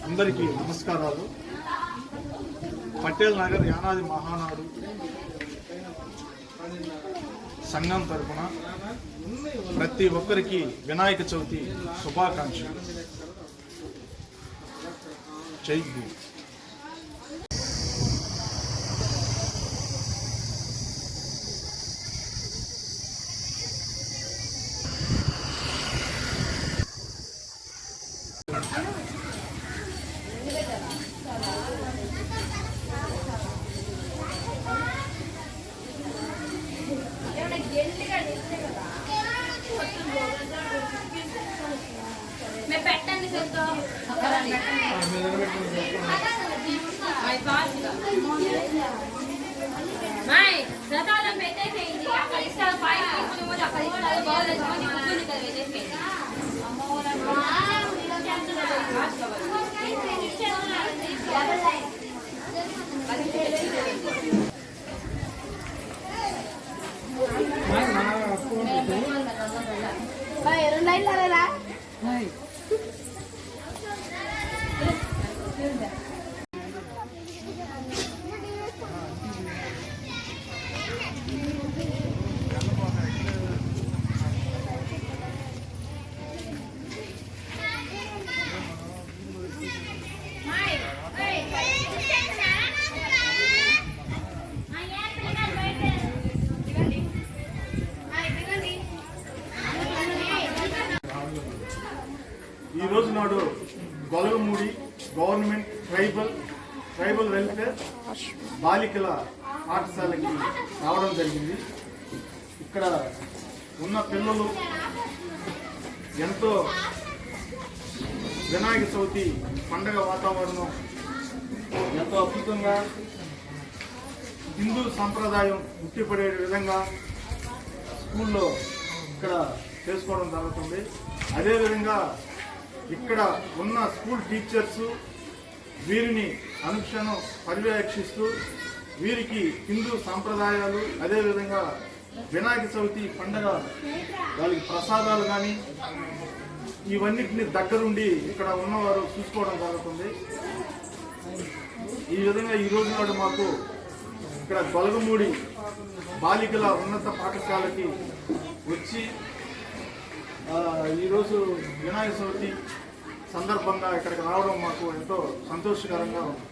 అందరికీ నమస్కారాలు. పటేల్ నగర్ యానాది మహానాడు సంఘం తరపున ప్రతి ఒక్కరికి వినాయక చవితి శుభాకాంక్షలు. జై భీమ్. मैं पैटर्न नहीं करता मैं ज़्यादा ना बैठे थे ये अगर इसका फाइल की मुझे अगर इसका बहुत अच्छा मुझे कुछ नहीं कर रहे थे Baik, lain lah. Baik. ఈ రోజు నాడు గొలగమూడి గవర్నమెంట్ ట్రైబల్ వెల్ఫేర్ బాలికల పాఠశాలకి రావడం జరిగింది. ఇక్కడ ఉన్న పిల్లలు ఎంతో వినాయక చవితి పండగ వాతావరణం ఎంతో అద్భుతంగా హిందూ సంప్రదాయం ఉట్టిపడే విధంగా స్కూల్లో ఇక్కడ చేసుకోవడం జరుగుతుంది. అదేవిధంగా ఇక్కడ ఉన్న స్కూల్ టీచర్స్ వీరిని అనుక్షణం పర్యవేక్షిస్తూ వీరికి హిందూ సాంప్రదాయాలు అదేవిధంగా వినాయక చవితి పండగ వాళ్ళకి ప్రసాదాలు కానీ ఇవన్నిటిని దగ్గరుండి ఇక్కడ ఉన్నవారు చూసుకోవడం జరుగుతుంది. ఈ విధంగా ఈ రోజు నాడు మాకు ఇక్కడ గొలగమూడి బాలికల ఉన్నత పాఠశాలకి వచ్చి ఈరోజు వినాయక చవితి సందర్భంగా ఇక్కడికి రావడం మాకు ఎంతో సంతోషకరంగా ఉంది.